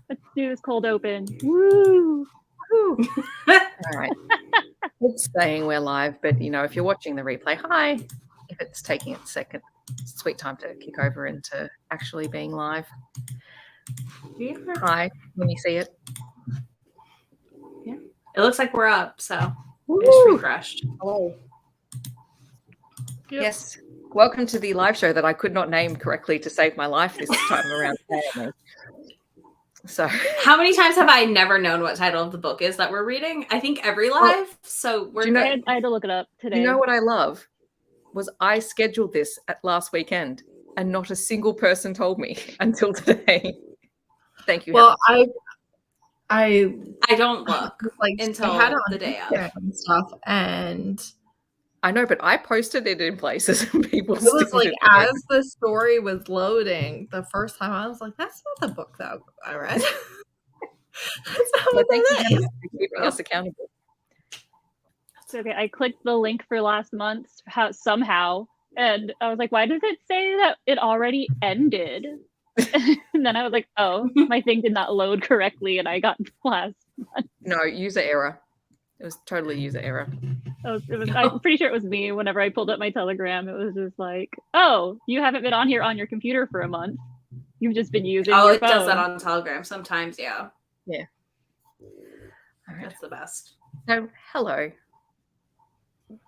Let's do this cold open. Woo! All right. It's saying we're live, but if you're watching the replay, hi. If it's taking a second, it's a sweet time to kick over into actually being live. Hi, when you see it. Yeah. It looks like we're up, so I just refreshed. Hello. Yep. Yes. Welcome to the live show that I could not name correctly to save my life this time around. So, how many times have I never known what title of the book is that we're reading? I think every live. So we're I had to look it up today. You know what I love was I scheduled this at last weekend, and not a single person told me until today. Thank you. Well, Heather. I don't look until the day of and stuff, and I know, but I posted it in places and people. It was like as the story was loading the first time, I was like, "That's not the book that I read." That's not what that is. For keeping us accountable. It's okay. I clicked the link for last month somehow, and I was like, "Why does it say that it already ended?" And then I was like, "Oh, my thing did not load correctly," and I got last month. No, user error. It was totally user error. I'm pretty sure it was me. Whenever I pulled up my Telegram, it was just like, "Oh, you haven't been on here on your computer for a month. You've just been using your it phone." does that on Telegram sometimes, yeah. Yeah. All right. That's the best. So, hello.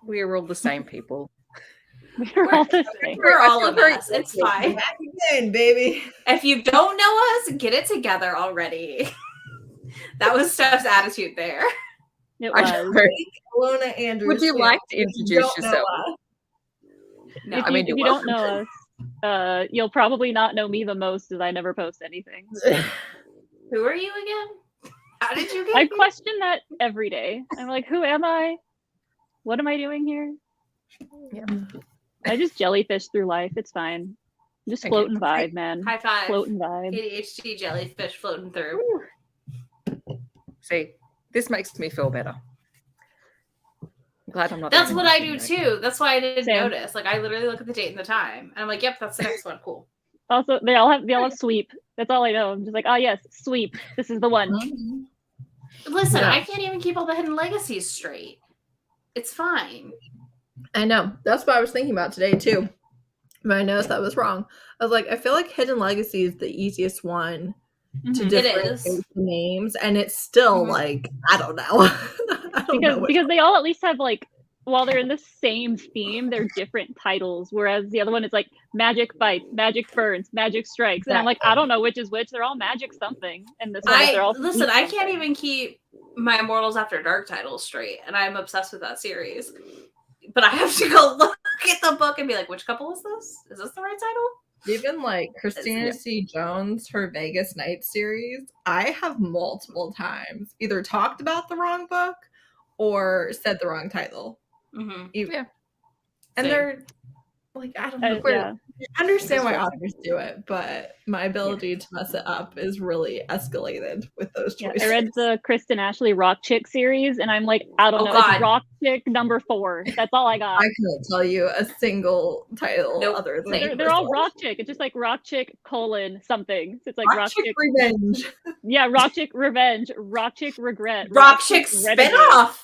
We're all the same people. We're all the same. We're all of us. It's fine. Back again, baby. If you don't know us, get it together already. That was Stef's attitude there. It was. Alona Andrews. Would you like to introduce yourself? No, if you don't know us, you'll probably not know me the most, as I never post anything. Who are you again? How did you get I here? question that every day. I'm like, who am I? What am I doing here? Yeah. I just jellyfish through life. It's fine. Just float and vibe, man. High five. Float and vibe. ADHD jellyfish floating through. See, this makes me feel better. I'm glad I'm not. That's what I do too. That's why I didn't Same. notice. Like, I literally look at the date and the time, and I'm like, "Yep, that's the next one. Cool." Also, they all have sweep. That's all I know. I'm just like, oh yes, sweep. This is the one. Listen, I can't even keep all the hidden legacies straight. It's fine. I know. That's what I was thinking about today too. But I noticed that was wrong. I was like, I feel like Hidden Legacy is the easiest one to differentiate the names, and it's still like, I don't know. Because they all at least have, like, while they're in the same theme, they're different titles. Whereas the other one is like Magic Bites, Magic Burns, Magic Strikes, and I'm like, I don't know which is which. They're all Magic something. And this one, they're all listen. I can't even keep my Immortals After Dark titles straight, and I'm obsessed with that series. But I have to go look at the book and be like, which couple is this? Is this the right title? Even like Christina C. Jones, her Vegas Nights series, I have multiple times either talked about the wrong book or said the wrong title. Mm-hmm. Yeah. And they're like, I don't know. I understand why authors do it, but my ability to mess it up is really escalated with those choices. I read the Kristen Ashley Rock Chick series, and I'm like, I don't know. God. It's Rock Chick #4. That's all I got. I couldn't tell you a single title other than they're all Rock Chick. It's just like Rock Chick : something. So it's like Rock Chick Revenge. Yeah, Rock Chick Revenge, Rock Chick Regret, Rock Chick spinoff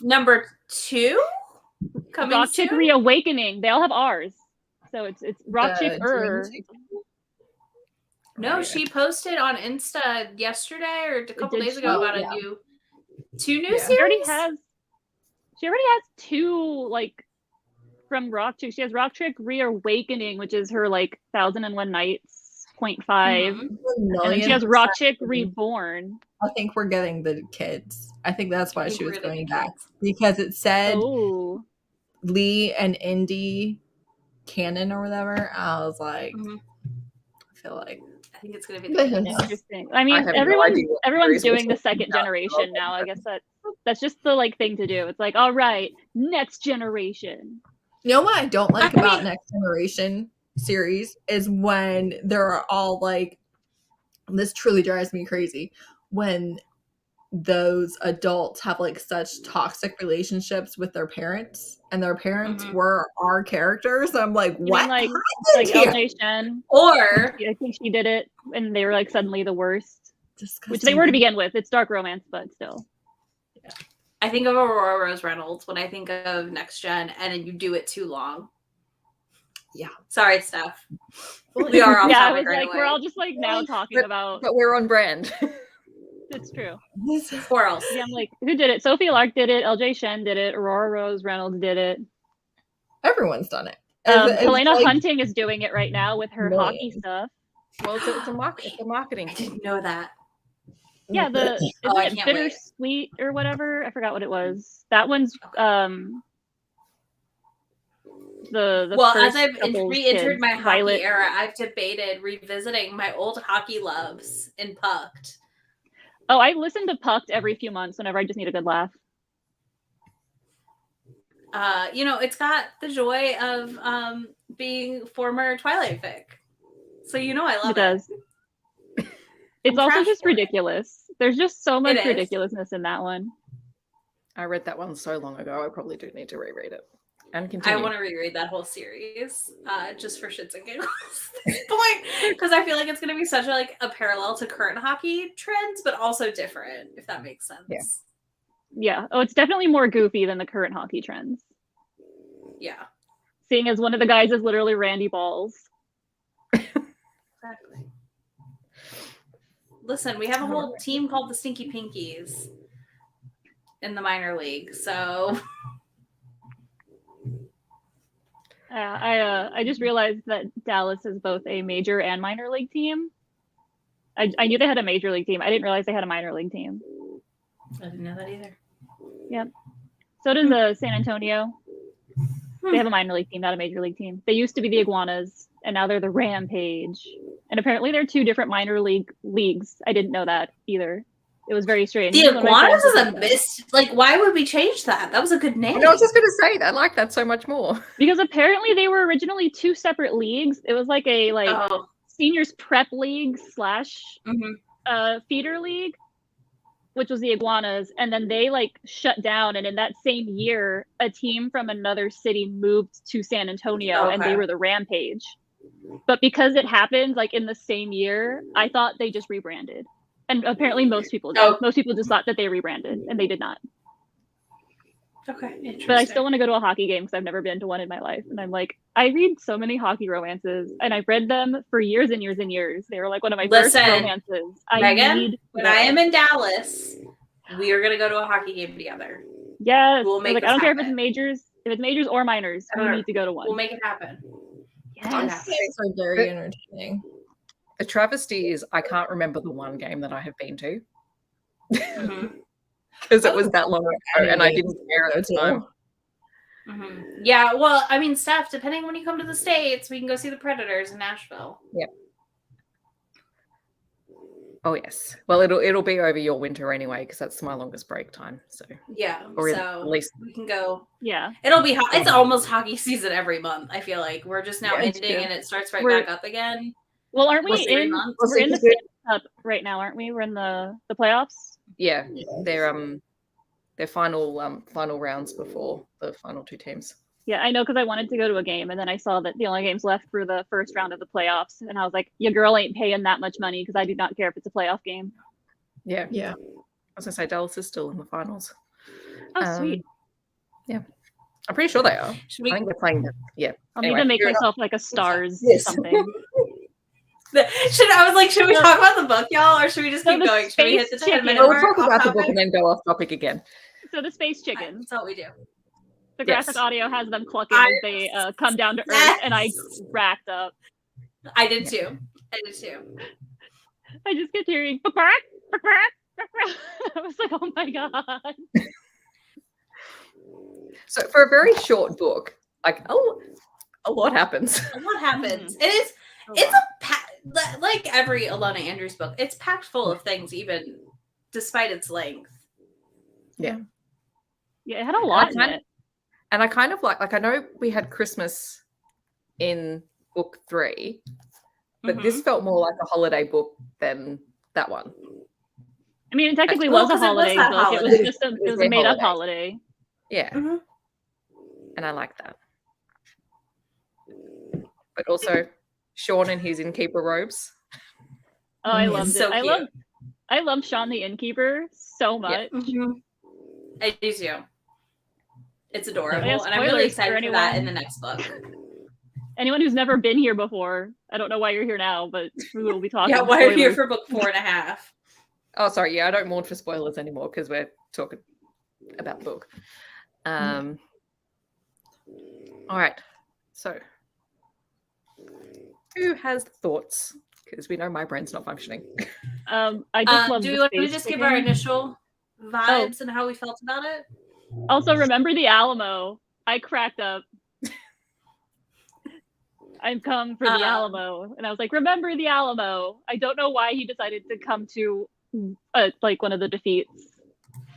#2 coming Rock Chick soon? Reawakening. They all have R's. So it's Rock Chick No, she posted on Insta yesterday or a couple days ago about two new series. She already has 2, like, from Rock Chick. She has Rock Chick Reawakening, which is her, like, 1001 Nights 0.5. And then she has Rock Chick Reborn. I think we're getting the kids. I think that's why she was going back. Because it said Lee and Indy canon or whatever. I was like, I feel like I think it's going to be interesting. I mean, everyone's doing the second generation now. I guess that's just the like thing to do. It's like, all right, next generation. You know what I don't like about Next Generation series is when they're all like, this truly drives me crazy, when those adults have like such toxic relationships with their parents, and their parents were our characters. I'm like, what? Like El Shen, or I think she did it, and they were like suddenly the worst. Disgusting. which they were to begin with. It's dark romance, but still. I think of Aurora Rose Reynolds when I think of Next Gen, and then you do it too long. Yeah. Sorry, Steph. We are off Yeah, I topic was right like, we're away. all just like now talking about. But we're on brand. It's true. Squirrels. Yeah, I'm like, who did it? Sophie Lark did it. LJ Shen did it. Aurora Rose Reynolds did it. Everyone's done it. It's Helena like Hunting is doing it right now with her hockey millions. stuff. Well, it's a marketing. I didn't know that. Yeah, I isn't it can't wait. Bittersweet or whatever? I forgot what it was. That one's the Well, as first I've couple's re-entered kids, my Violet. hockey era, I've debated revisiting my old hockey loves in Pucked. Oh, I listen to Pucked every few months whenever I just need a good laugh. It's got the joy of being former Twilight fic. So I love it. It does. It's I'm also trash just for it. ridiculous. There's just so much is. ridiculousness in that one. I read that one so long ago. I probably do need to reread it and I continue. want to reread that whole series just for shits and giggles at this point, because I feel like it's going to be such a parallel to current hockey trends, but also different, if that makes sense. Yeah. Yeah. Oh, it's definitely more goofy than the current hockey trends. Yeah. Seeing as one of the guys is literally Randy Balls. Exactly. Listen, we have a whole team called the Stinky Pinkies in the minor league, so I just realized that Dallas is both a major and minor league team. I knew they had a major league team. I didn't realize they had a minor league team. I didn't know that either. Yep. So does San Antonio. They have a minor league team, not a major league team. They used to be the Iguanas, and now they're the Rampage. And apparently they're two different minor leagues. I didn't know that either. It was very strange. The One of my Iguanas friends is a said that. miss. Why would we change that? That was a good name. I was just going to say, I like that so much more. Because apparently they were originally two separate leagues. It was like a seniors prep league / feeder league, which was the Iguanas, and then they shut down, and in that same year a team from another city moved to San Antonio and they were the Rampage. But because it happened in the same year, I thought they just rebranded, and apparently most people did. Most people just thought that they rebranded, and they did not. Okay, interesting. But I still want to go to a hockey game because I've never been to one in my life. And I'm like, I read so many hockey romances, and I've read them for years and years and years. They were one of my first romances. Megan, when I am in Dallas, we are going to go to a hockey game together. Yes. We'll make I don't care if happen. it's majors or minors. We need to go to one. We'll make it happen. Yes. These are very entertaining. The travesty is I can't remember the one game that I have been to. Because it was that long ago and I didn't care at the time. Yeah, well, I mean, Steph, depending when you come to the States, we can go see the Predators in Nashville. Yeah. Oh yes. Well, it'll be over your winter anyway because that's my longest break time. So yeah, or so at least we can go. Yeah, it'll be it's almost hockey season every month. I feel like we're just now ending and it starts back up again. Well, aren't we in? We're in the Stanley Cup right now, aren't we? We're in the playoffs. Yeah, they're final rounds before the final two teams. Yeah, I know because I wanted to go to a game, and then I saw that the only games left were the first round of the playoffs, and I was like, "Your girl ain't paying that much money because I do not care if it's a playoff game." Yeah. I was gonna say Dallas is still in the finals. Oh, sweet. Yeah, I'm pretty sure they are. I think they're playing them. Yeah, I'll need to make myself a Stars something. Should we talk about the book, y'all, or should we just keep going? Should we hit the 10-minute mark? We'll talk about the book and then go off topic again. So the space chickens. That's what we do. The graphic audio has them clucking as they come down to Earth, and I racked up. I did too. I just kept hearing I was like, oh my god. So for a very short book, a lot happens. A lot happens. It's like every Alana Andrews book. It's packed full of things, even despite its length. Yeah, it had a lot in it. And I kind of like I know we had Christmas in book 3, but this felt more like a holiday book than that one. I mean, it technically was a holiday book. It was just it was a made-up holiday. Yeah. And I like that. But also Sean in his innkeeper robes. Oh, I loved it. I love Sean the Innkeeper so much. I do too. It's adorable, Yeah, and I'm really spoilers for excited for that in anyone. the next book. Anyone who's never been here before, I don't know why you're here now, but we will be talking. Yeah, why are you here spoilers. for book 4.5? Oh, sorry. Yeah, I don't mourn for spoilers anymore because we're talking about the book. All right. So, who has thoughts? Because we know my brain's not functioning. I just love. Do we the want to space just give chicken. our initial vibes and how we felt about it? Also, remember the Alamo. I cracked up. I've come for the Alamo. And I was like, remember the Alamo. I don't know why he decided to come to like one of the defeats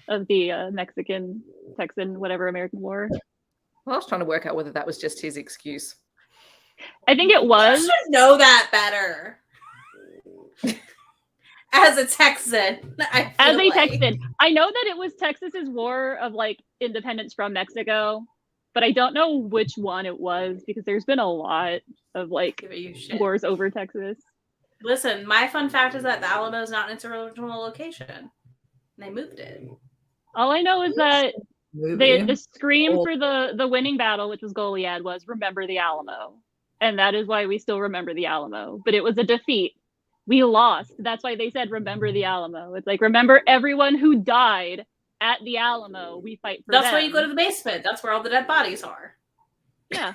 of the Mexican, Texan, whatever American War. Well, I was trying to work out whether that was just his excuse. I think it was. You should know that better. As a Texan, As a Texan, I know that it was Texas's war of like independence from Mexico, but I don't know which one it was because there's been a lot of like wars over Texas. Listen, my fun fact is that the Alamo is not in its original location. They moved it. All I know is that the scream for the winning battle, which was Goliad, was remember the Alamo. And that is why we still remember the Alamo. But it was a defeat. We lost. That's why they said remember the Alamo. It's like remember everyone who died at the Alamo. We fight for That's them. why you go to the basement. That's where all the dead bodies are. Yeah.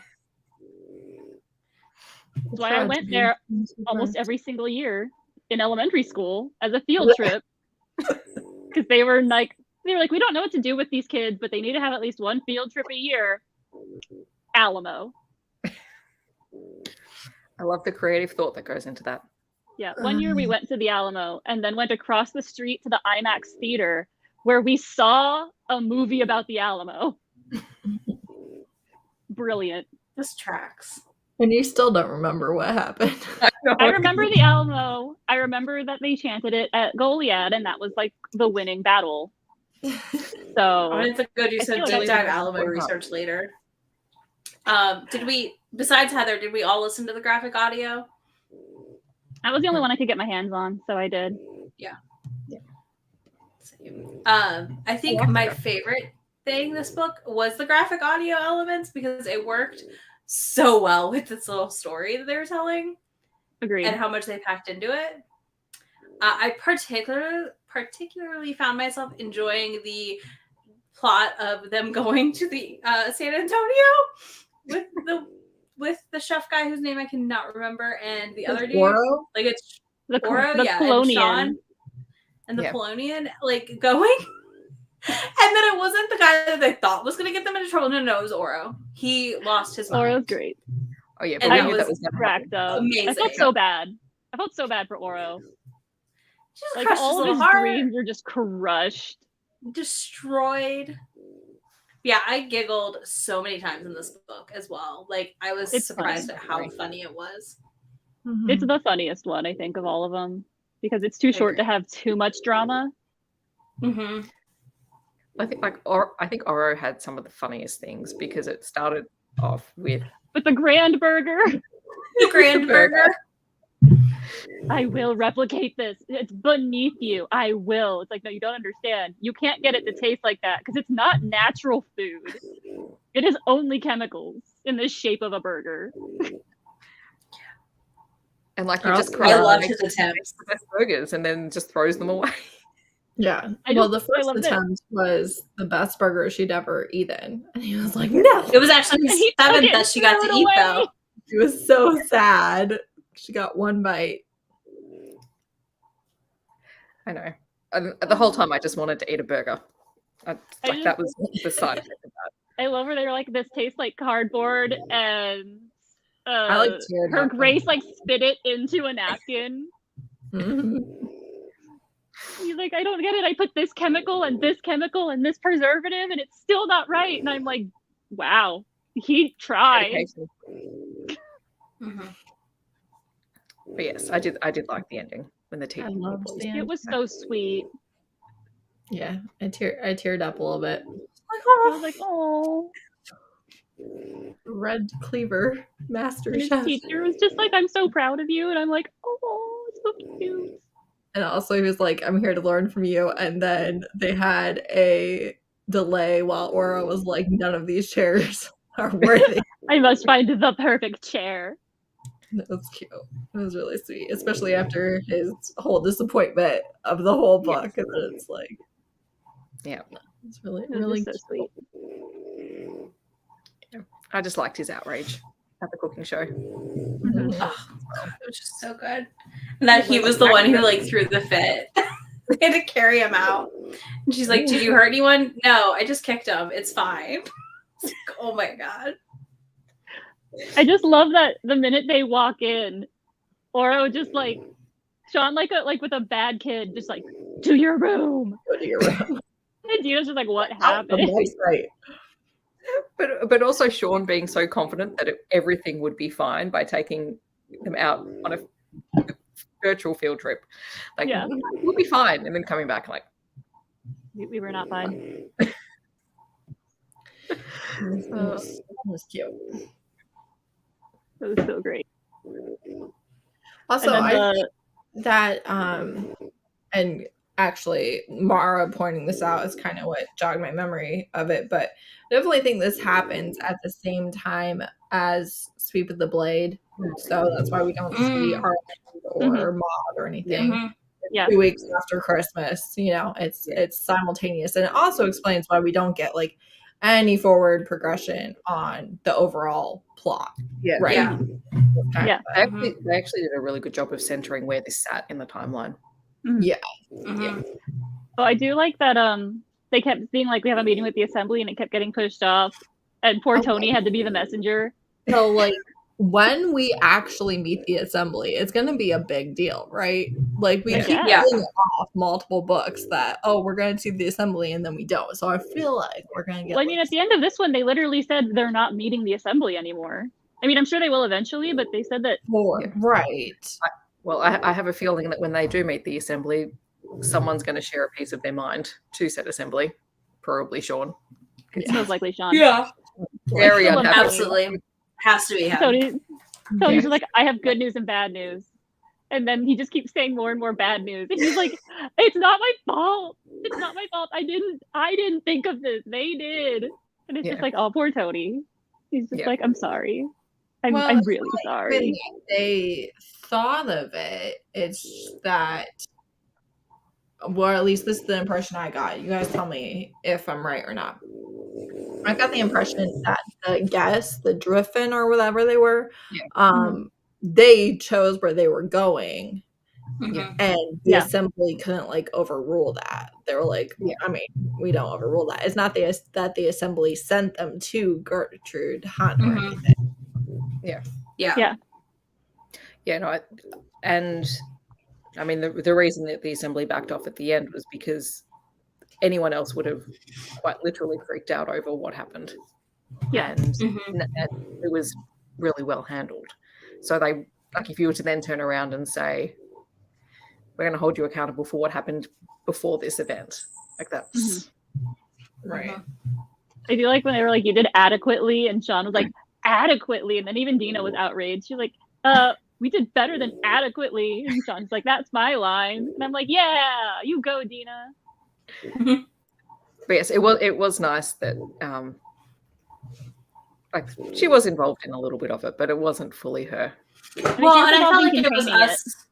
That's why I went there almost every single year in elementary school as a field trip. Because they were like, we don't know what to do with these kids, but they need to have at least one field trip a year. Alamo. I love the creative thought that goes into that. Yeah, one year we went to the Alamo and then went across the street to the IMAX theater where we saw a movie about the Alamo. Brilliant. This tracks. And you still don't remember what happened. I remember the Alamo. I remember that they chanted it at Goliad, and that was like the winning battle. So I have to go do some deep dive Alamo research later. Did we, besides Heather, did we all listen to the graphic audio? That was the only one I could get my hands on, so I did. Yeah. Same. I think my favorite thing this book was the graphic audio elements because it worked so well with this little story that they were telling. Agreed. And how much they packed into it. I particularly found myself enjoying the plot of them going to the San Antonio with the chef guy whose name I cannot remember and the other dude. Oro? Like it's the Oro, yeah, Polonian. and Sean and the Polonian like going. And then it wasn't the guy that they thought was going to get them into trouble. No, it was Oro. He lost his mind. Oro's great. Oh yeah, and that was cracked up. Amazing. I felt so bad. I felt so bad for Oro. Just like all of his heart. dreams were just crushed, destroyed. Yeah, I giggled so many times in this book as well. Like I was surprised at how funny it was. Mm-hmm. It's the funniest one I think of all of them because it's too short to have too much drama. Mm-hmm. I think Oro had some of the funniest things because it started off with the Grand Burger. The Grand Burger. I will replicate this. It's beneath you. I will. It's like, no, you don't understand. You can't get it to taste like that because it's not natural food. It is only chemicals in the shape of a burger. And like you just I love his attempts. The best burgers and then just throws them away. Yeah. Well, the first attempt was the best burger she'd ever eaten. And he was like, no. It was actually the 7th that she got to eat, though. She was so sad. She got one bite. I know. And the whole time I just wanted to eat a burger. That was the side effect of that. I love her. They were like, this tastes like cardboard. And her Grace like spit it into a napkin. Mm-hmm. He's like, I don't get it. I put this chemical and this preservative and it's still not right. And I'm like, wow, he tried. Mm-hmm. But yes, I did like the ending when the tea. It was so sweet. Yeah, I teared up a little bit. I was like, oh. Red Cleaver Master His Chef. teacher was just like, I'm so proud of you. And I'm like, oh, it's so cute. And also he was like, I'm here to learn from you. And then they had a delay while Aura was like, none of these chairs are worthy. I must find the perfect chair. That was cute. It was really sweet, especially after his whole disappointment of the whole book. And then it's like, Yeah. it's really, It was really just so sweet. I just liked his outrage at the cooking show. Mhm. Oh, it was just so good. And that he was the one who like threw the fit. They had to carry him out. And she's like, "Did you hurt anyone?" "No, I just kicked him. It's fine." It's like, oh my god. I just love that the minute they walk in, Oro just like Sean like with a bad kid, just like, to your room. go to your room. And Gina's just like, what Out of happened? my sight. But also Sean being so confident that everything would be fine by taking them out on a virtual field trip. Like, Yeah. we'll be fine. And then coming back like, We were not fine. It was cute. It was so great. Also, And then I think that and actually Mara pointing this out is kind of what jogged my memory of it, but I definitely think this happens at the same time as Sweep of the Blade. So that's why we don't see Arlen or Maud or anything. Mhm. Yeah. 2 weeks after Christmas, it's simultaneous, and it also explains why we don't get like any forward progression on the overall plot. yeah. Right. Yeah. Yeah. They actually did a really good job of centering where this sat in the timeline. Mhm. Oh, I do like that they kept being like, we have a meeting with the assembly, and it kept getting pushed off. And poor Tony had to be the messenger. So like when we actually meet the assembly, it's going to be a big deal, right? Like we Like, keep yeah. pulling off multiple books that, we're going to see the assembly, and then we don't. So I feel like we're going to get. Well, I mean, at the end of this one, they literally said they're not meeting the assembly anymore. I mean, I'm sure they will eventually, but they said that. more, right? Well, I have a feeling that when they do meet the assembly, someone's going to share a piece of their mind to said assembly, probably Sean. It's most likely Sean. Yeah. Very Still unhappy. Absolutely. Has to be him. Tony's just like, I have good news and bad news. And then he just keeps saying more and more bad news. And he's like, it's not my fault. It's not my fault. I didn't think of this. They did. And it's just like, oh, poor Tony. He's just like, I'm sorry. I'm really sorry. When they thought of it, it's that, well, at least this is the impression I got. You guys tell me if I'm right or not. I got the impression that the guests, the Driffin or whatever they were, they chose where they were going, and the assembly couldn't like overrule that. They were like, I mean, we don't overrule that. It's not that the assembly sent them to Gertrude Hunt or anything. No, and I mean the reason that the assembly backed off at the end was because anyone else would have quite literally freaked out over what happened. Yeah. And it was really well handled. So they, like, if you were to then turn around and say, we're going to hold you accountable for what happened before this event, like that's right. I feel like when they were like, you did adequately, and Sean was like, adequately, and then even Dina was outraged. She's like, we did better than adequately. And Sean's like, that's my line. And I'm like, yeah, you go, Dina. But yes, it was nice that like she was involved in a little bit of it, but it wasn't fully her. Well, and I felt like it was us.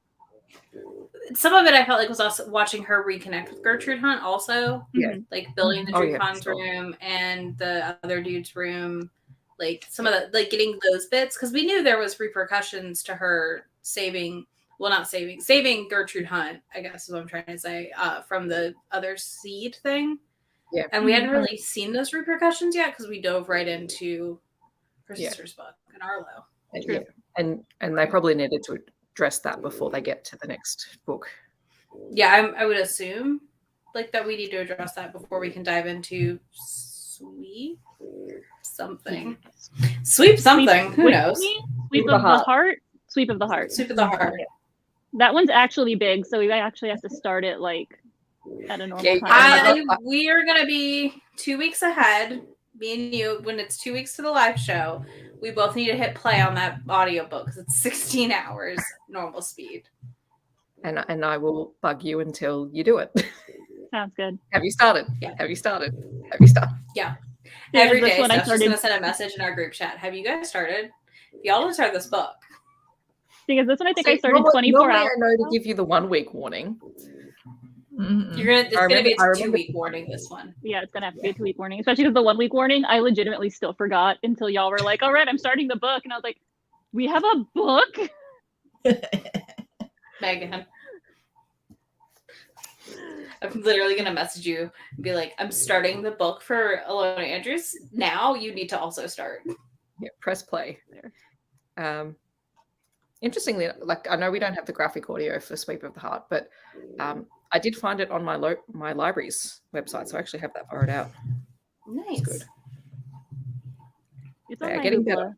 Some of it I felt like was us watching her reconnect with Gertrude Hunt also. Like building the Gertrude Hunt's room and the other dude's room. Like some of the, like getting those bits, because we knew there was repercussions to her saving Gertrude Hunt, I guess is what I'm trying to say, from the other seed thing. Yeah. And we hadn't really seen those repercussions yet because we dove right into her sister's book and Arlo. And they probably needed to address that before they get to the next book. Yeah, I would assume like that we need to address that before we can dive into Sweep something. Who knows? Sweep of the heart. Sweep of the heart. Sweep of the heart. That one's actually big, so we actually have to start it like at a normal time. We are gonna be 2 weeks ahead. Me and you, when it's 2 weeks to the live show, we both need to hit play on that audiobook because it's 16 hours normal speed. and I will bug you until you do it. Sounds good. Have you started? Yeah. Have you started? Have you started? Yeah. Yeah, Every that's day, when I Steph's just started- gonna send a message in our group chat. Have you guys started? Y'all don't start this book. Because this one I think So I started 24 normally hours. I know to give you the 1 week warning. It's gonna be a 2-week warning. This one. Yeah, it's gonna have to be a 2-week warning, especially because the 1 week warning I legitimately still forgot until y'all were like, "All right, I'm starting the book," and I was like, "We have a book." Megan, I'm literally gonna message you and be like, "I'm starting the book for Alona Andrews. Now you need to also start." Yeah, press play. Interestingly, like I know we don't have the graphic audio for Sweep of the Heart, but I did find it on my my library's website, so I actually have that borrowed out. Nice. Good. It's They on are my getting Hoopla.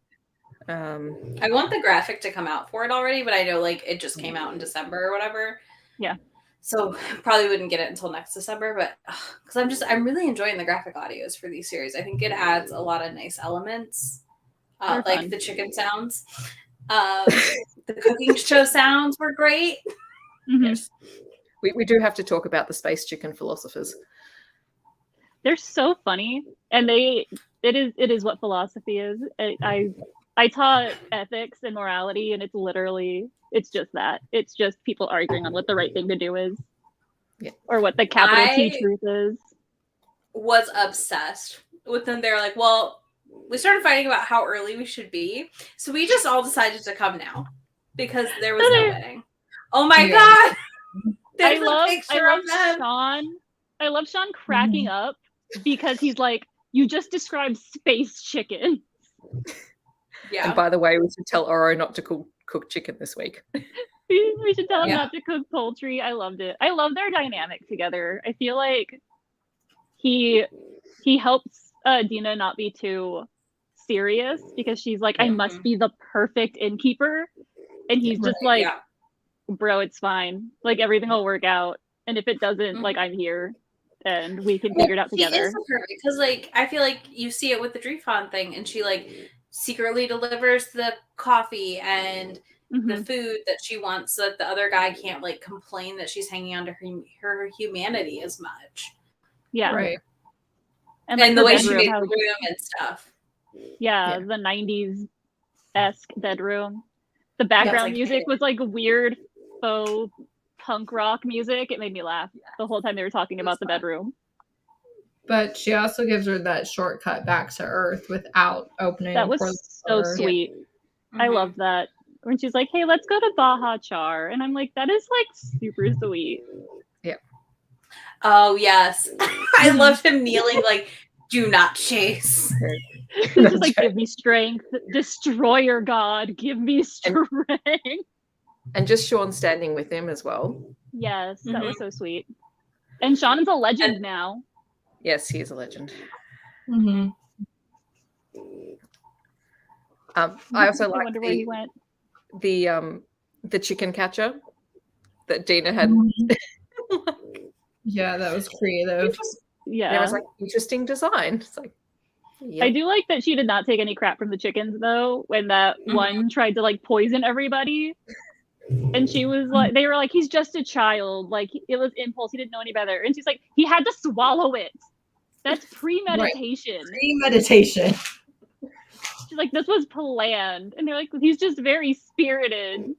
better. I want the graphic to come out for it already, but I know like it just came out in December or whatever. Yeah. So probably wouldn't get it until next December, but because I'm really enjoying the graphic audios for these series. I think it adds a lot of nice elements, They're like fun. the chicken sounds. The cooking show sounds were great. Mhm. Yes, we do have to talk about the space chicken philosophers. They're so funny, and it is what philosophy is. I taught ethics and morality, and it's just that. It's just people arguing on what the right thing to do is, Yeah. or what the capital T truth is. Was obsessed with them. They're like, well, we started fighting about how early we should be, so we just all decided to come now because there was no wedding. Oh my god! There's a picture of them. Sean. I love Sean cracking up because he's like, "You just described space chicken." Yeah. And by the way, we should tell Oro not to cook chicken this week. We should tell him not to cook poultry. I loved it. I love their dynamic together. I feel like he helps Dina not be too serious because she's like, I must be the perfect innkeeper, and he's just like, bro, it's fine. Like everything will work out, and if it doesn't, like I'm here, and we can figure it out together. He is perfect because, like, I feel like you see it with the Dreefon thing, and she like secretly delivers the coffee and the food that she wants, so that the other guy can't like complain that she's hanging on to her humanity as much. Yeah, right. And, like, the way she made the room and stuff. Yeah, the 90s-esque bedroom. The background music was like weird faux punk rock music. It made me laugh the whole time they were talking about the bedroom. But she also gives her that shortcut back to Earth without opening. That was so sweet. I love that. When she's like, "Hey, let's go to Baja Char," and I'm like, that is like super sweet. Yeah. Oh yes, I loved him kneeling like, "Do not chase." He's just like, "Give me strength, destroyer god, give me strength." And just Sean standing with him as well. Yes, that was so sweet. And Sean is a legend now. Yes, he is a legend. I also like wonder where he went. The chicken catcher that Dina had. Yeah, that was creative. Yeah, it was like interesting design. It's like, I do like that she did not take any crap from the chickens though. When that one tried to like poison everybody, and she was like, they were like, "He's just a child. Like it was impulse. He didn't know any better." And she's like, "He had to swallow it. That's premeditation." Right. Premeditation. She's like, "This was planned," and they're like, "He's just very spirited."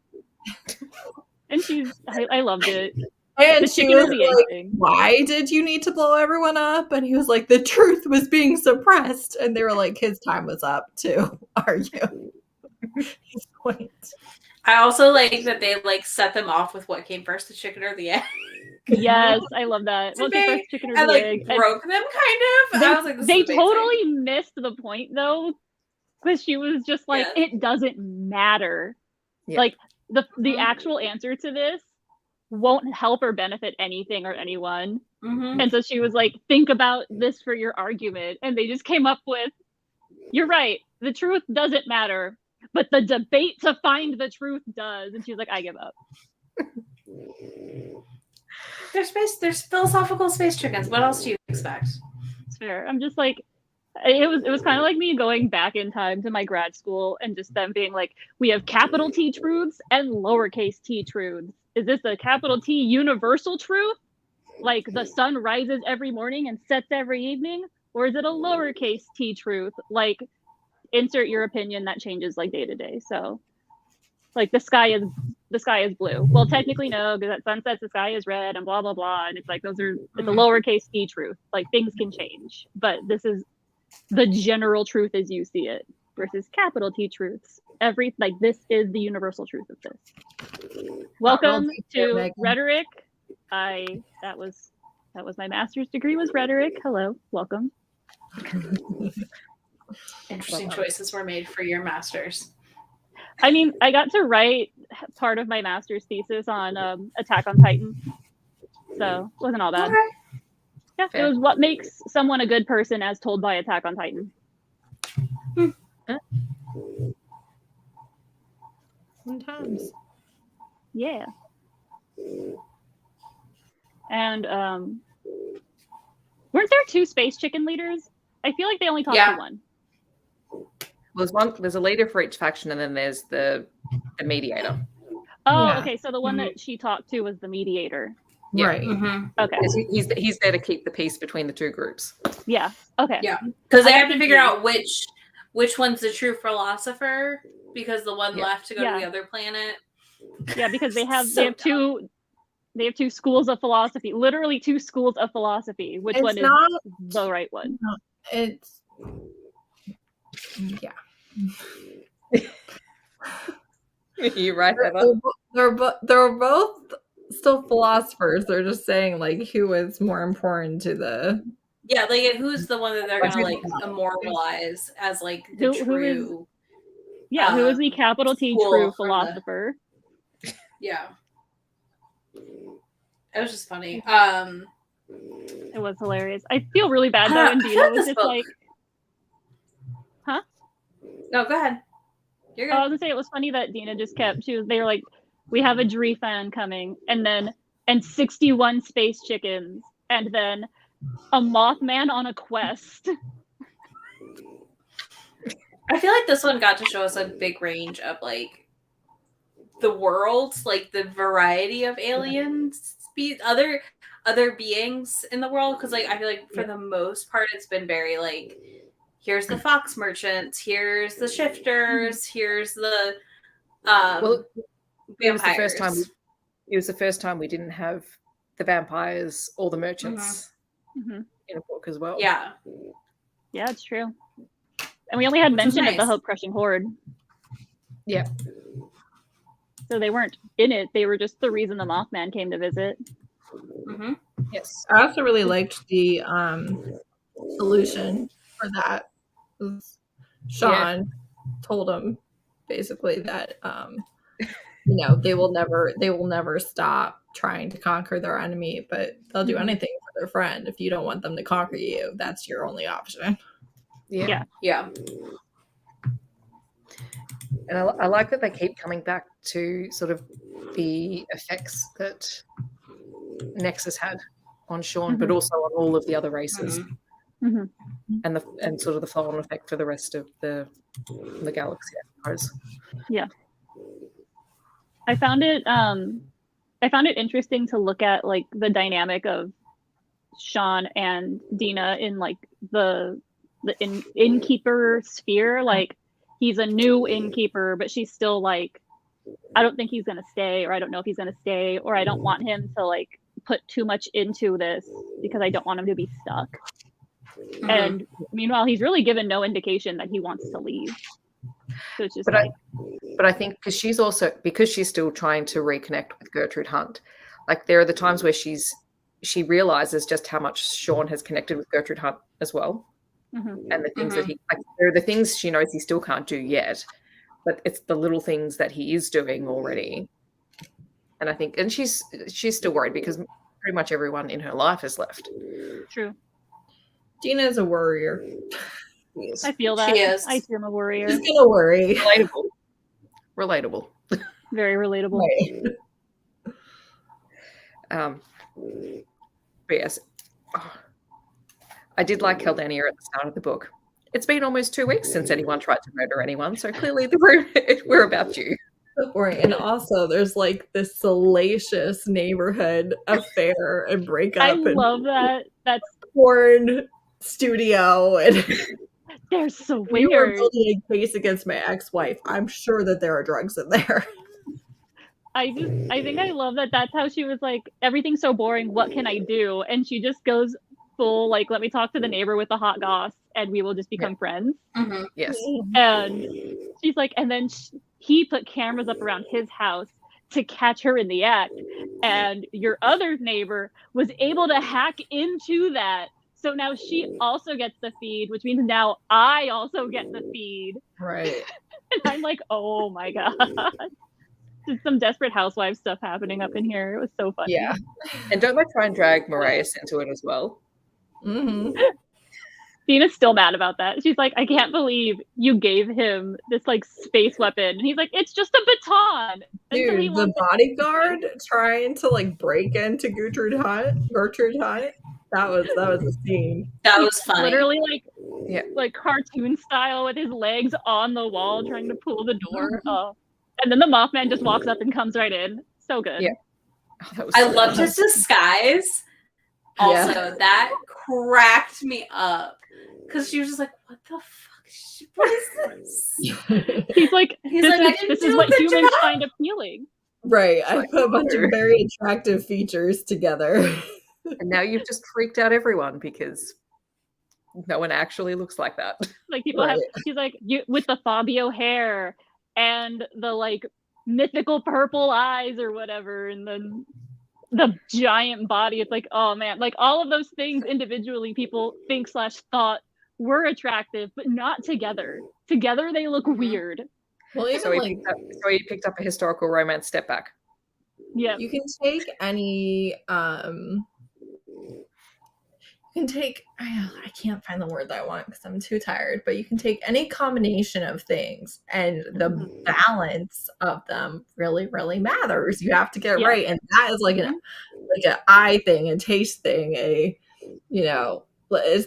And I loved it. And she was like, "Why did you need to blow everyone up?" And he was like, "The truth was being suppressed." And they were like, his time was up to argue his point. I also like that they like set them off with what came first, the chicken or the egg. Yes, I love that. Well, the first chicken or the like egg. Broke them kind of. I was like, they totally missed the point though, because she was just like, it doesn't matter. Yeah. Like the actual answer to this won't help or benefit anything or anyone. And so she was like, think about this for your argument. And they just came up with, you're right, the truth doesn't matter, but the debate to find the truth does. And she's like, I give up. There's philosophical space chickens. What else do you expect? It's fair. I'm just like, it was kind of like me going back in time to my grad school and just them being like, we have capital T truths and lowercase t truths. is this a capital T universal truth? Like the sun rises every morning and sets every evening? Or is it a lowercase t truth? Like insert your opinion that changes like day to day. So like the sky is blue. Well, technically no, because at sunset the sky is red and blah blah blah. And it's like it's a lowercase t truth. Like things can change. But this is the general truth as you see it versus capital T truths. This is the universal truth of this. Welcome to rhetoric. That was my master's degree was rhetoric. Hello, welcome. Interesting choices were made for your master's. I mean, I got to write part of my master's thesis on Attack on Titan, so it wasn't all bad. Okay. Yeah, fair. It was what makes someone a good person as told by Attack on Titan. Sometimes. Yeah. And weren't there 2 space chicken leaders? I feel like they only talked to one. Well, there's a leader for each faction, and then there's the mediator. Oh, yeah. Okay. So the one that she talked to was the mediator. Yeah. Right. Mm-hmm. Okay. He's there to keep the peace between the 2 groups. Yeah. Okay. Yeah. Because they have to figure out which one's the true philosopher, because the one left to go to the other planet. Yeah, because they have 2 schools of philosophy, literally 2 schools of philosophy. Which one is the right one? No, it's You're right. They're both still philosophers. They're just saying like who is more important to the like who's the one that they're gonna like immortalize as like the true who is the capital T true philosopher? Yeah. It was just funny. It was hilarious. I feel really bad though, and Dina was just like, huh? No, go ahead. You're good. I was gonna say it was funny that Dina just they were like, we have a Dree-fan coming, and 61 space chickens, and then a Mothman on a quest. I feel like this one got to show us a big range of like the worlds, like the variety of aliens, other beings in the world. Because like I feel like for the most part, it's been very like, here's the fox merchants, here's the shifters, here's the it was the first time. It was the first time we didn't have the vampires or the merchants in a book as well. Yeah, it's true. And we only had mention of the Hope Crushing Horde. Yeah. So they weren't in it. They were just the reason the Mothman came to visit. Mm-hmm. Yes. I also really liked the solution for that. Sean told him basically that they will never stop trying to conquer their enemy, but they'll do anything for their friend. If you don't want them to conquer you, that's your only option. Yeah. And I like that they keep coming back to sort of the effects that Nexus had on Sean, but also on all of the other races, and sort of the flow-on effect for the rest of the galaxy, I suppose. Yeah, I found it interesting to look at like the dynamic of Sean and Dina in like the innkeeper sphere. Like he's a new innkeeper, but she's still like, I don't think he's gonna stay, or I don't know if he's gonna stay, or I don't want him to like put too much into this because I don't want him to be stuck. And meanwhile, he's really given no indication that he wants to leave. So it's just but I think because she's still trying to reconnect with Gertrude Hunt. Like there are the times where she realizes just how much Sean has connected with Gertrude Hunt as well. And the things that there are the things she knows he still can't do yet, but it's the little things that he is doing already. And I think, and she's still worried because pretty much everyone in her life has left. True. Dina is a warrior. Yes. I feel that. She is. I too am a warrior. She's gonna worry. Relatable. Very relatable. Right. But yes, I did like Haldania at the start of the book. It's been almost 2 weeks since anyone tried to murder anyone, so clearly we're about due. so boring. And also, there's like this salacious neighborhood affair and breakup. I and love that. That's porn studio, and they're so you were weird. building a case against my ex-wife. I'm sure that there are drugs in there. I think I love that that's how she was like, everything's so boring, what can I do? And she just goes full, like, let me talk to the neighbor with the hot goss and we will just become friends. Mm-hmm. Yes. And she's like, and then he put cameras up around his house to catch her in the act. And your other neighbor was able to hack into that. So now she also gets the feed, which means now I also get the feed. Right. And I'm like, oh my God. Just some Desperate Housewives stuff happening up in here. It was so funny. Yeah. And don't they try and drag Marius into it as well? Mm-hmm. Dina's still mad about that. She's like, I can't believe you gave him this like space weapon. And he's like, it's just a baton. Dude, the bodyguard trying to like break into Gertrude Hunt. That was the scene. That was funny. Literally like cartoon style with his legs on the wall trying to pull the door. And then the Mothman just walks up and comes right in. So good. Yeah. Oh, I loved his disguise. Also, that cracked me up because she was just like, "What the fuck? What is this?" He's like, this is what humans job. find appealing. Right. I put a bunch of very attractive features together. And now you've just freaked out everyone because no one actually looks like that. Like people have, he's like, you with the Fabio hair and the like mythical purple eyes or whatever, and then the giant body. It's like, oh man, like all of those things individually people think / thought were attractive, but not together. Together they look weird. Well, even so he picked up a historical romance Step Back. Yeah. You can take any I can't find the word that I want because I'm too tired, but you can take any combination of things and the balance of them really, really matters. You have to get right. And that is like an eye thing, a taste thing, it's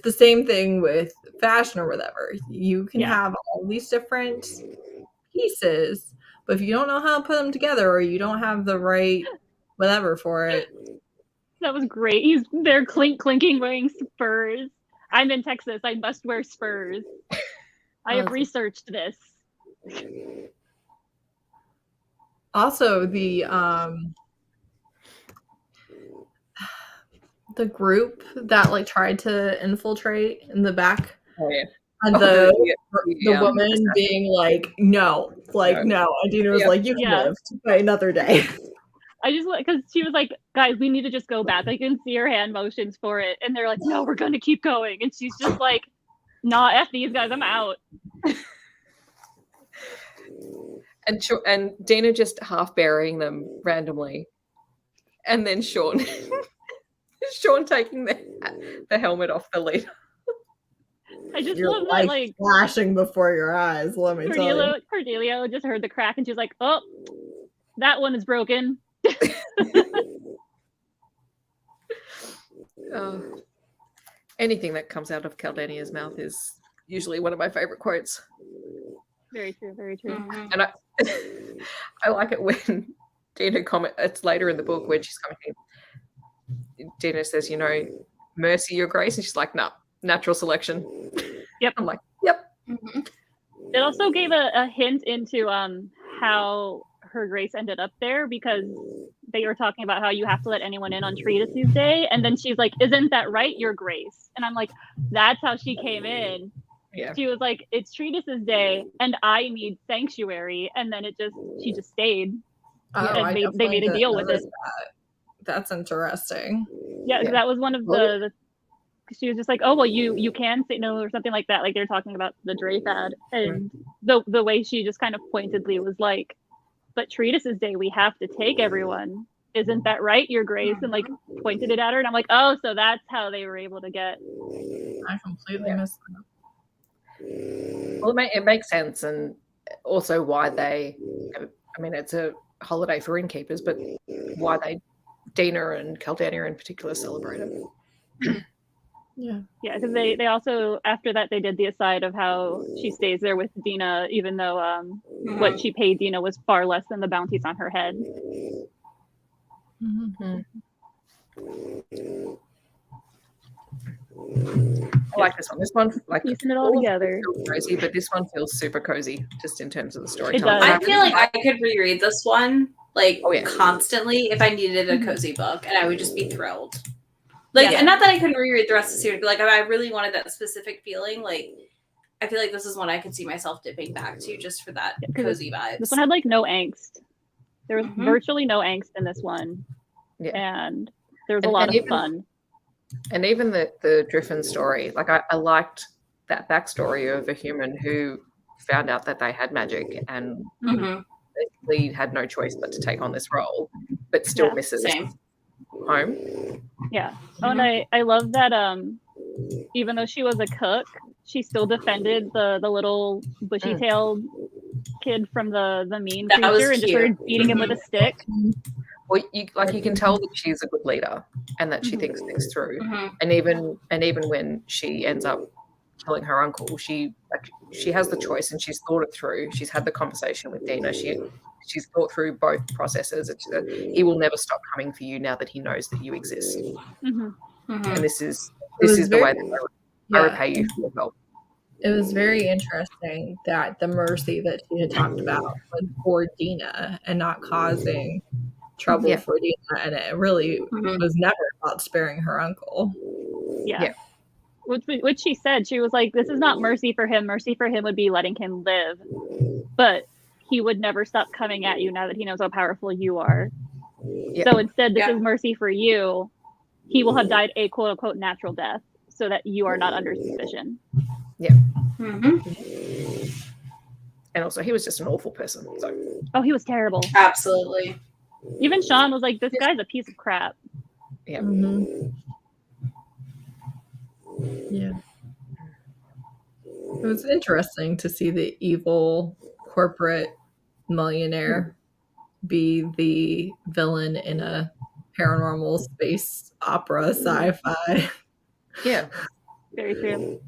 the same thing with fashion or whatever. You can have all these different pieces, but if you don't know how to put them together or you don't have the right whatever for it. That was great. He's there clinking wearing spurs. I'm in Texas. I must wear spurs. I have researched this. Also, the group that like tried to infiltrate in the back. Oh yeah. And the woman being like, no. And Dina was like, you can live by another day. I just because she was like, guys, we need to just go back. I can see her hand motions for it, and they're like, no, we're gonna keep going, and she's just like, nah, F these guys, I'm out. And Dina just half burying them randomly, and then Sean taking the helmet off the leader. I just love that, like flashing before your eyes. Let me tell you. Cordelia just heard the crack, and she's like, oh, that one is broken. Anything that comes out of Caldania's mouth is usually one of my favorite quotes. Very true, very true. Mm-hmm. And I like it when Dina it's later in the book when she's commenting. Dina says, mercy, your grace, and she's like, no, natural selection. Yep. I'm like, yep. Mm-hmm. It also gave a hint into how her grace ended up there, because they were talking about how you have to let anyone in on Treatises Day, and then she's like, isn't that right, your grace? And I'm like, that's how she came in. Yeah. She was like, it's Treatises Day and I need sanctuary, and then she just stayed. And they made a deal with it. That's interesting. Yeah, that was one of the she was just like, oh well, you can say no or something like that, like they're talking about the Dre fad, and the way she just kind of pointedly was like, but Treatises Day, we have to take everyone. Isn't that right, your grace? And like pointed it at her, and I'm like, oh, so that's how they were able to get. I completely missed that. Well, it makes sense, and also why it's a holiday for innkeepers, but why Dina and Caldania in particular celebrate it. Yeah. Yeah, because they also, after that, they did the aside of how she stays there with Dina, even though what she paid Dina was far less than the bounties on her head. Mm-hmm. I like this one. This one, like, Piecing it all all of them together. feel cozy, but this one feels super cozy, just in terms of the It storytelling. does. I feel like I could reread this one constantly if I needed a Mhm. cozy book, and I would just be thrilled. Like, Yeah. and not that I couldn't reread the rest of the series, but like, if I really wanted that specific feeling, like, I feel like this is one I could see myself dipping back to just for that cozy vibes. This one had like no angst. There was Mhm. virtually no angst in this one, and there was a lot of fun. And even the Driffen story, like I liked that backstory of a human who found out that they had magic and Mhm. basically had no choice but to take on this role, but still misses Same. home. Yeah. Oh, and I love that even though she was a cook, she still defended the little bushy-tailed kid from the mean That was creature and just started cute. beating him with a stick. Well, you can tell that she's a good leader and that she thinks things through. And even when she ends up killing her uncle, she has the choice and she's thought it through. She's had the conversation with Dina. She's thought through both processes. He will never stop coming for you now that he knows that you exist. And this is the way that I repay you for your help. It was very interesting that the mercy that she had talked about was for Dina and not causing trouble for Dina, and it really was never about sparing her uncle. Yeah. Which she said, she was like, this is not mercy for him. Mercy for him would be letting him live. But he would never stop coming at you now that he knows how powerful you are. So instead, this is mercy for you. He will have died a quote unquote natural death so that you are not under suspicion. And also, he was just an awful person. So. Oh, he was terrible. Absolutely. Even Sean was like, this guy's a piece of crap. Yeah. Yeah. It was interesting to see the evil corporate millionaire be the villain in a paranormal space opera sci-fi. Yeah. Very true.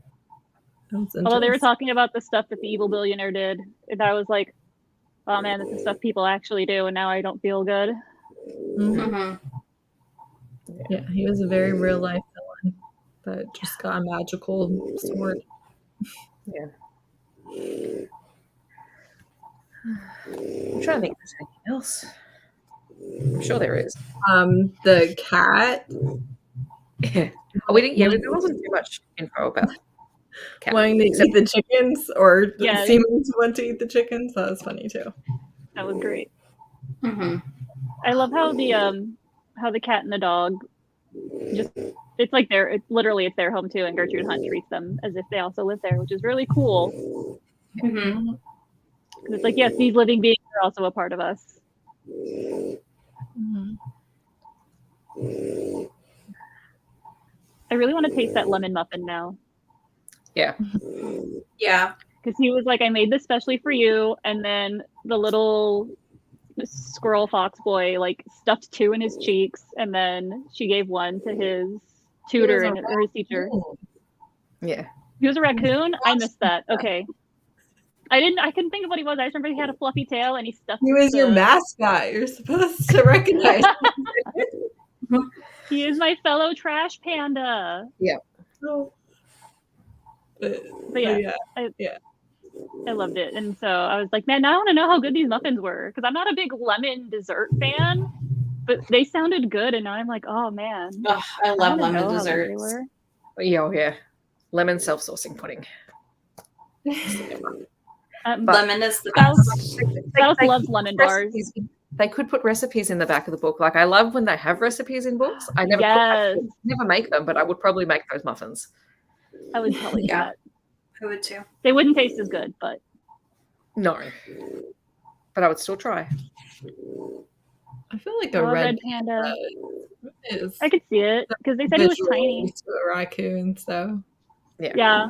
Although they were talking about the stuff that the evil billionaire did, and I was like, oh man, this is stuff people actually do, and now I don't feel good. Yeah, he was a very real life villain that just got a magical sword. Yeah. I'm trying to think if there's anything else. I'm sure there is. The cat. Yeah. Oh, we didn't. Yeah, there wasn't too much info about cat. Wanting to eat the chickens, or seeming to want to eat the chickens. That was funny too. That was great. I love how the cat and the dog just, it's like it's their home too, and Gertrude Hunt treats them as if they also live there, which is really cool. It's like, yes, these living beings are also a part of us. I really want to taste that lemon muffin now. Yeah. Yeah. Because he was like, I made this specially for you, and then the little squirrel fox boy like stuffed 2 in his cheeks, and then she gave 1 to his tutor or his teacher. Yeah. He was a raccoon? I missed that. Okay. I couldn't think of what he was. I just remember he had a fluffy tail and he stuffed. He was your mascot. You're supposed to recognize him. He is my fellow trash panda. Yeah. But yeah. I loved it. And so I was like, man, now I want to know how good these muffins were. Because I'm not a big lemon dessert fan, but they sounded good. And now I'm like, oh man. Oh, I love lemon desserts. Yeah. Lemon self-saucing pudding. Lemon is the best. South loves lemon bars. They could put recipes in the back of the book. Like, I love when they have recipes in books. I never make them, but I would probably make those muffins. I would probably do that. I would too. They wouldn't taste as good, but no. But I would still try. I feel like a red panda is. I could see it because they said it was tiny. To a raccoon, so yeah.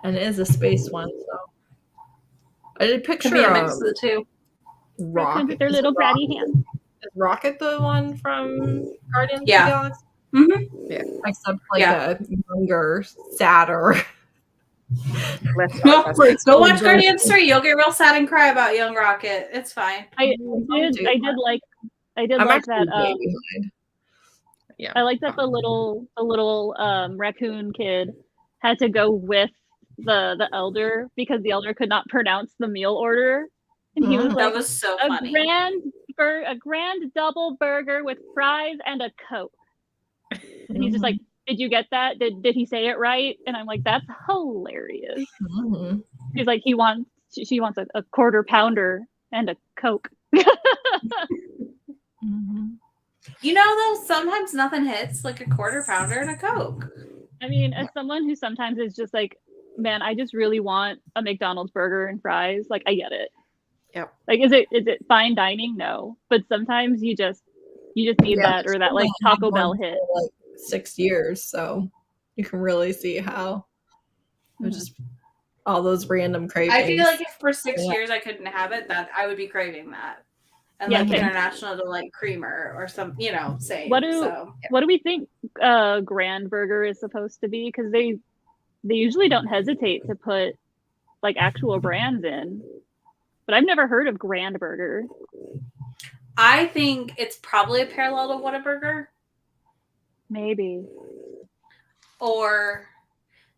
And it is a space one, so I did picture could be a mix of the two. Rocket with their little bratty hands. Is Rocket the one from Guardians of the Yeah. Galaxy? Yeah. except like a younger, sadder. Go watch Guardians 3. You'll get real sad and cry about Young Rocket. It's fine. I did like that. Yeah. I like that the little raccoon kid had to go with the elder because the elder could not pronounce the meal order, and he was like, that was so funny. A grand double burger with fries and a Coke. And he's just like, did you get that? Did he say it right? And I'm like, that's hilarious. He's like, she wants a quarter pounder and a Coke. You know, though, sometimes nothing hits like a quarter pounder and a Coke. I mean, as someone who sometimes is just like, man, I just really want a McDonald's burger and fries. Like, I get it. Yep. Like, is it fine dining? No, but sometimes you just need that, or that like Taco Bell hit. Like 6 years, so you can really see how just all those random cravings. I feel like if for 6 years I couldn't have it, that I would be craving that. And like International Delight Creamer or some, same. What do we think Grand Burger is supposed to be? Because they usually don't hesitate to put like actual brands in. But I've never heard of Grand Burger. I think it's probably a parallel to Whataburger. Maybe. Or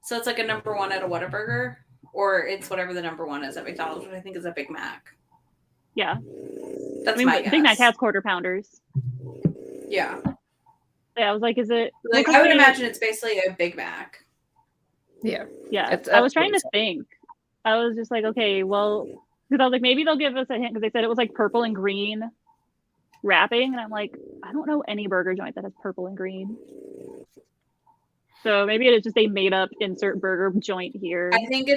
so it's like a number one at a Whataburger, or it's whatever the number one is at McDonald's, which I think is a Big Mac. Yeah. That's my guess. Big Mac has quarter pounders. Yeah. Yeah, I was like, is it like I would imagine it's basically a Big Mac. Yeah. Yeah. I was trying to think. I was just like, okay, well, because I was like, maybe they'll give us a hint because they said it was like purple and green wrapping, and I'm like, I don't know any burger joint that has purple and green. So maybe it is just they made up insert burger joint here. I think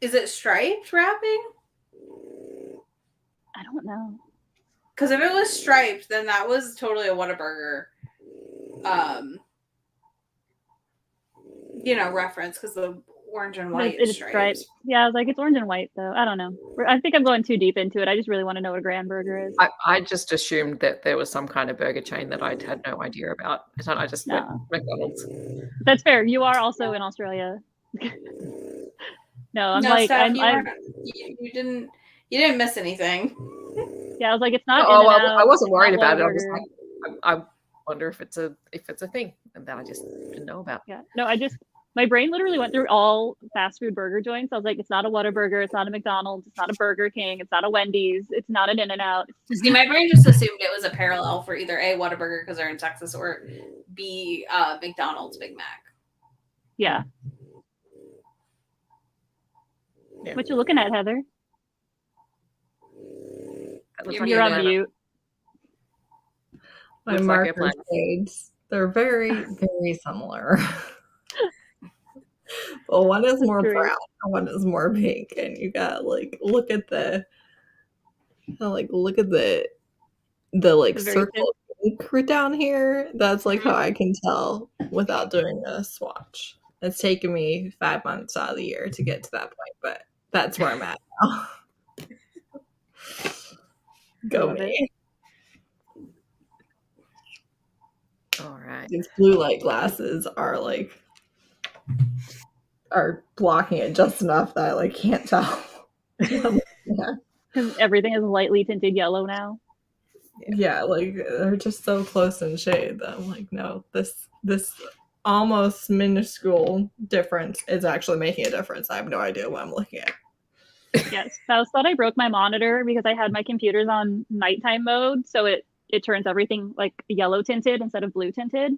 is it striped wrapping? I don't know. Because if it was striped, then that was totally a Whataburger, reference because the orange and white is striped. Yeah, I was like, it's orange and white though. I don't know. I think I'm going too deep into it. I just really want to know what a Grand Burger is. I just assumed that there was some kind of burger chain that I had no idea about. I just went McDonald's. That's fair. You are also in Australia. No, you didn't miss anything. Yeah, I was like, it's not. I wasn't worried about it. I was like, I wonder if it's a thing, and that I just didn't know about. Yeah, no, my brain literally went through all fast food burger joints. I was like, it's not a Whataburger, it's not a McDonald's, it's not a Burger King, it's not a Wendy's, it's not an In-N-Out. See, my brain just assumed it was a parallel for either A, Whataburger because they're in Texas, or B, McDonald's Big Mac. Yeah. What you looking at, Heather? You're on mute. My marker shades, they're very, very similar. Well, one is more brown and one is more pink, and you got look at the circle ink down here. That's like how I can tell without doing a swatch. It's taken me 5 months out of the year to get to that point, but that's where I'm at now. Go me. All right. These blue light glasses are blocking it just enough that I can't tell. Because everything is lightly tinted yellow now. Yeah, they're just so close in shade that I'm like, no, this almost minuscule difference is actually making a difference. I have no idea what I'm looking at. Yes, I thought I broke my monitor because I had my computers on nighttime mode, so it turns everything yellow tinted instead of blue tinted.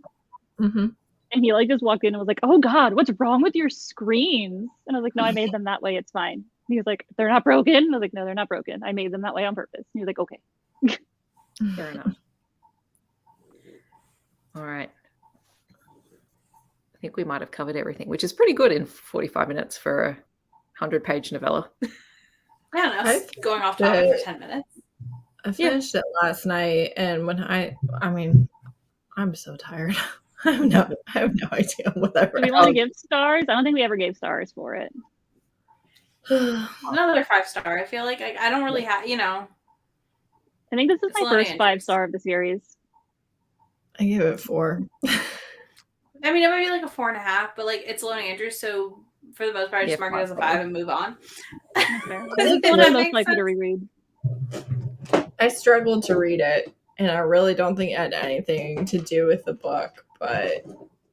Mm-hmm. And he just walked in and was like, "Oh God, what's wrong with your screens?" And I was like, "No, I made them that way. It's fine." And he was like, "They're not broken." And I was like, "No, they're not broken. I made them that way on purpose." And he was like, "Okay." Fair enough. All right. I think we might have covered everything, which is pretty good in 45 minutes for a 100-page novella. I don't know. Going off topic for 10 minutes. I finished it last night, and when I'm so tired. I have no idea what I read. Do we want to give stars? I don't think we ever gave stars for it. Another 5-star. I feel like I don't really have, I think this is my first 5-star of the series. I give it 4. I mean, it might be like a 4.5, but like it's Lone Andrews, so for the most part, I just mark it as a 5 and move on. Fair. Does It's the one that I'm most make likely to sense? reread. I struggled to read it, and I really don't think it had anything to do with the book, but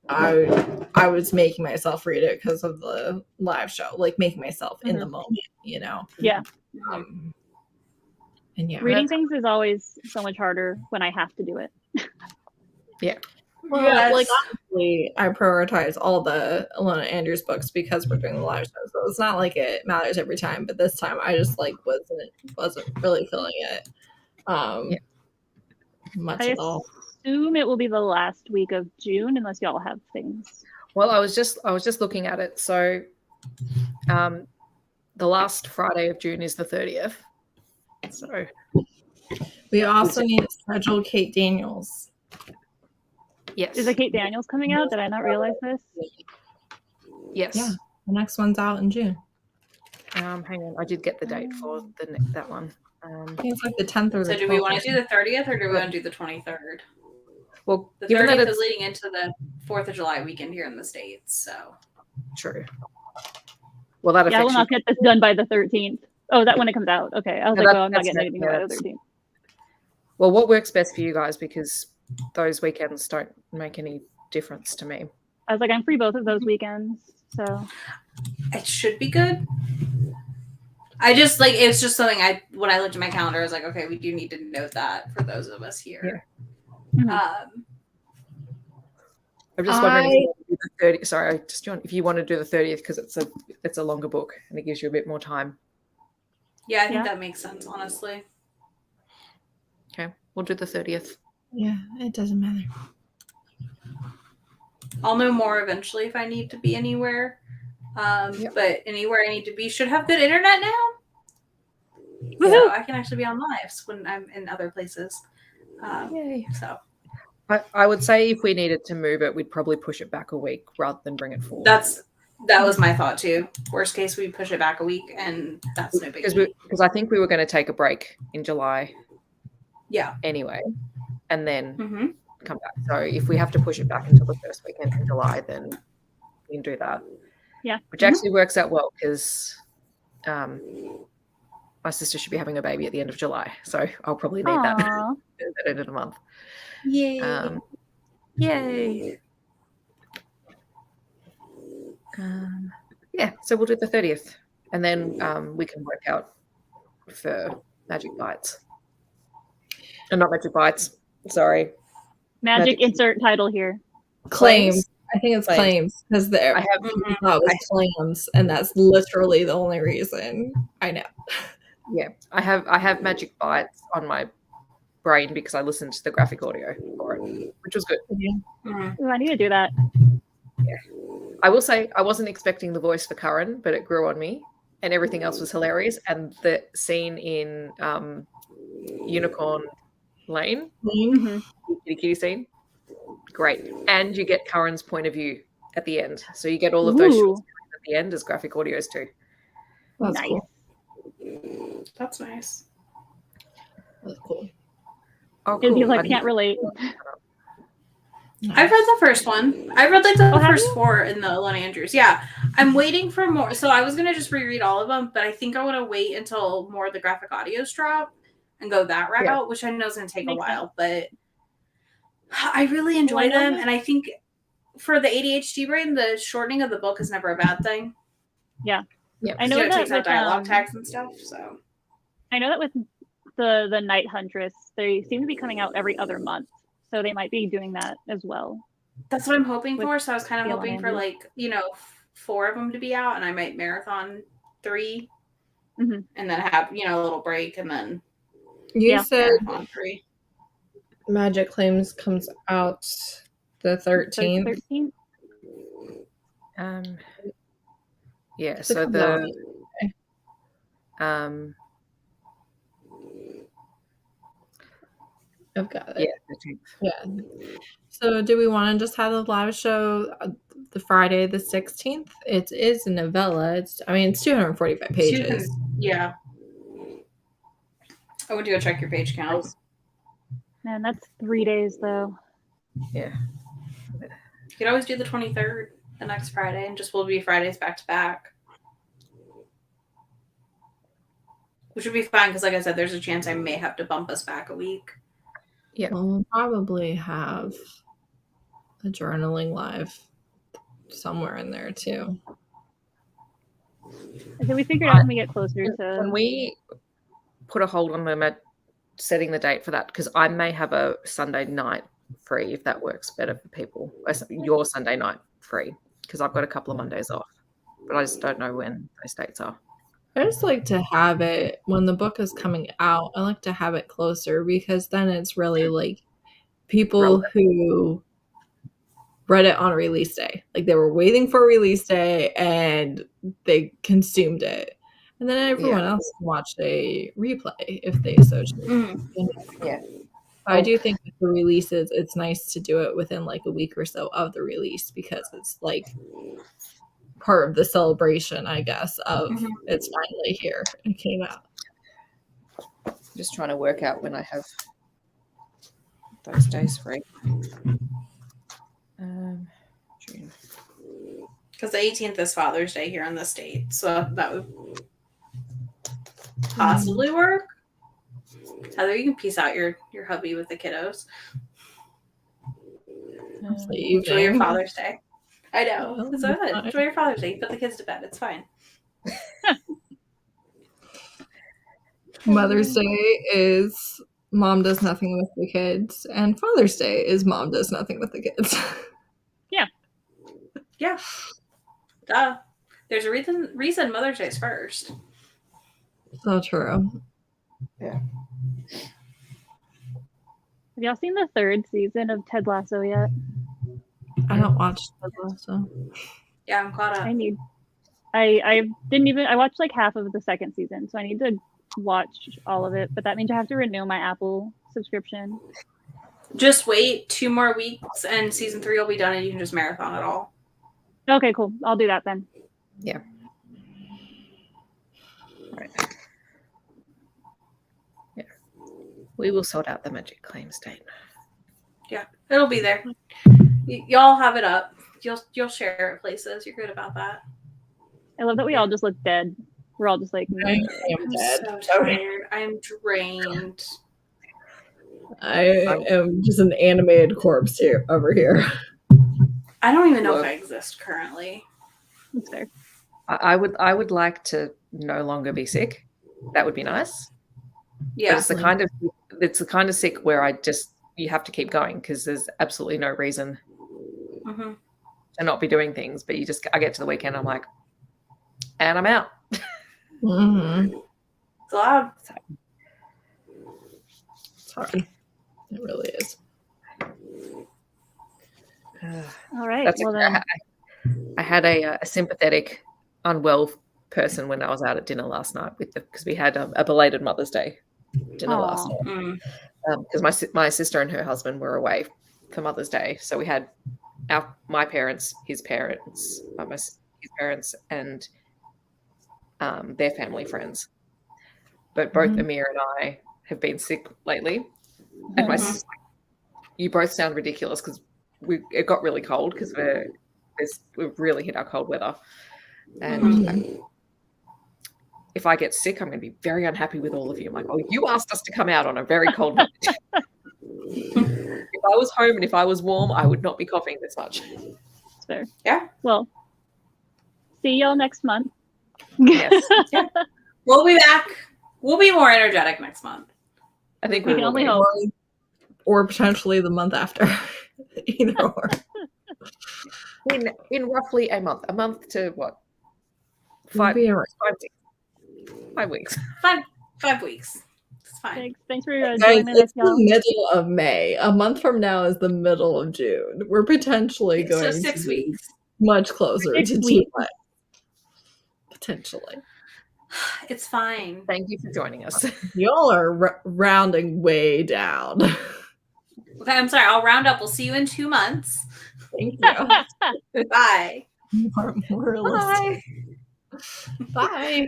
I was making myself read it because of the live show, like making myself in the moment, you know. Yeah. And yeah, Reading things is always so much harder when I have to do it. Yeah. well, Yes. like honestly, I prioritize all the Alona Andrews books because we're doing the live show, so it's not like it matters every time. But this time, I just like wasn't really feeling it much I at all. assume it will be the last week of June unless y'all have things. Well, I was just looking at it. So, the last Friday of June is the 30th. So We also need to schedule Kate Daniels. yes, Is it Kate Daniels coming out? Did I not realize this? yes. Yeah, the next one's out in June. Hang on, I did get the date for that one. I think it's like the 10th or the 12th. So do we want to do the 30th or do we want to do the 23rd? Well, The given that 30th it's is leading into the 4th of July weekend here in the States, so. true. Well, that Yeah, I will affects not you. get this done by the 13th. Oh, is that when it comes out? Okay. I was No, like, that- well, I'm not that's getting anything yeah, by the that's- 13th. Well, what works best for you guys, because those weekends don't make any difference to me. I was like, I'm free both of those weekends. So It should be good. I just like it's just something when I looked at my calendar, I was like, okay, we do need to note that for those of us here. Mhm. I'm just wondering if you want to do the 30. Sorry, if you want to do the 30th because it's a longer book and it gives you a bit more time. Yeah, I think that makes sense, honestly. Okay, we'll do the 30th. Yeah, it doesn't matter. I'll know more eventually if I need to be anywhere. But anywhere I need to be should have good internet now. So I can actually be on lives when I'm in other places. Yay. So I would say if we needed to move it, we'd probably push it back a week rather than bring it forward. that was my thought too. Worst case, we push it back a week, and that's no big deal. Because I think we were going to take a break in July. Yeah. Anyway, and then Mm-hmm. come back. So if we have to push it back until the first weekend in July, then we can do that. Yeah. Which actually works out well because my sister should be having a baby at the end of July, so I'll probably need that at the end of the month. Yay! Yay! Yeah, so we'll do the 30th, and then we can work out for Magic Bites. Not Magic Bites. Sorry. Magic insert title here. Claims. I think it's claims because I have thought it was clams, and that's literally the only reason I know. Yeah, I have Magic Bites on my brain because I listened to the graphic audio for it, which was good. Ooh, I need to do that. Yeah, I will say I wasn't expecting the voice for Curran, but it grew on me, and everything else was hilarious. And the scene in Unicorn Lane, kitty scene, great. And you get Curran's point of view at the end, so you get all of those short at the end as graphic audios too. That's nice. cool. That's nice. That's cool. Oh, Izzy cool. like can't relate. I've read the first one. I read like the first 4 in the Lone Andrews. Yeah, I'm waiting for more. So I was gonna just reread all of them, but I think I want to wait until more of the graphic audios drop and go that route, which I know is gonna take a while. But I really enjoy them, and I think for the ADHD brain, the shortening of the book is never a bad thing. Yeah. Yeah, I know it that takes out with dialogue tags and stuff. So I know that with the Night Huntress, they seem to be coming out every other month, so they might be doing that as well. That's what I'm hoping for. So I was kind of hoping for 4 of them to be out, and I might marathon 3, and then have a little break, and then you said marathon 3. Magic Claims comes out the 13th. Yeah, so the I've got it. Yeah. So do we want to just have the live show the Friday the 16th? It is a novella. It's 245 pages. Yeah. I went to go check your page count. Man, that's 3 days though. Yeah. You could always do the 23rd, the next Friday, and just will be Fridays back to back. Which would be fine because, like I said, there's a chance I may have to bump us back a week. Yeah. We'll probably have a journaling live somewhere in there too. I think we figured out when we get closer to. Can we put a hold on them at setting the date for that? Because I may have a Sunday night free if that works better for people. Your Sunday night free, because I've got a couple of Mondays off, but I just don't know when those dates are. I just like to have it when the book is coming out. I like to have it closer because then it's really like people who read it on release day. Like they were waiting for release day and they consumed it. And then everyone else can watch a replay if they so choose. Yeah. I do think with the releases, it's nice to do it within like a week or so of the release because it's like part of the celebration, I guess, of it's finally here. It came out. Just trying to work out when I have those days free. June. Because the 18th is Father's Day here in the States, so that would possibly work. Heather, you can peace out your hubby with the kiddos. Enjoy your Father's Day. I know. It's good. Enjoy your Father's Day. You put the kids to bed. It's fine. Mother's Day is mom does nothing with the kids, and Father's Day is mom does nothing with the kids. Yeah. Duh. There's a reason Mother's Day is first. So true. Yeah. Have y'all seen the 3rd season of Ted Lasso yet? I don't watch Ted Lasso. Yeah, I'm caught up. I didn't even. I watched like half of the 2nd season, so I need to watch all of it. But that means I have to renew my Apple subscription. Just wait 2 more weeks, and season 3 will be done, and you can just marathon it all. Okay, cool. I'll do that then. Yeah. Right. Yeah. We will sort out the magic claims date. Yeah, it'll be there. Y'all have it up. You'll share it places. You're good about that. I love that we all just look dead. We're all just like, I am I'm dead. so tired. I'm drained. I am just an animated corpse here over here. I don't even know if I exist currently. that's fair. I would like to no longer be sick. That would be nice. Yeah. But it's the kind of sick where you have to keep going because there's absolutely no reason to not be doing things. But I get to the weekend, I'm like, and I'm out. It's loud. It's hard. It really is. All right. Well, then. I had a sympathetic, unwell person when I was out at dinner last night because we had a belated Mother's Day dinner last night. Because my sister and her husband were away for Mother's Day, so we had my parents, his parents, his parents, and their family friends. But both Amir and I have been sick lately, and my sister's like, you both sound ridiculous because it got really cold because we've really hit our cold weather, and if I get sick, I'm going to be very unhappy with all of you. I'm like, oh, you asked us to come out on a very cold night. If I was home and if I was warm, I would not be coughing this much. That's fair. Yeah. Well, see y'all next month. Yes. Yeah. We'll be back. We'll be more energetic next month. I think We can only hope. Or potentially the month after. Either or. In roughly a month to what? 5 weeks. 5 weeks. 5 weeks. It's fine. Thanks for Guys, joining us, it's y'all. the middle of May. A month from now is the middle of June. We're potentially going So 6 to be weeks. much closer 6 to 2 weeks. months. Potentially. It's fine. Thank you for joining us. Y'all are rounding way down. Okay, I'm sorry. I'll round up. We'll see you in 2 months. Thank you. Bye. More realistic. Bye.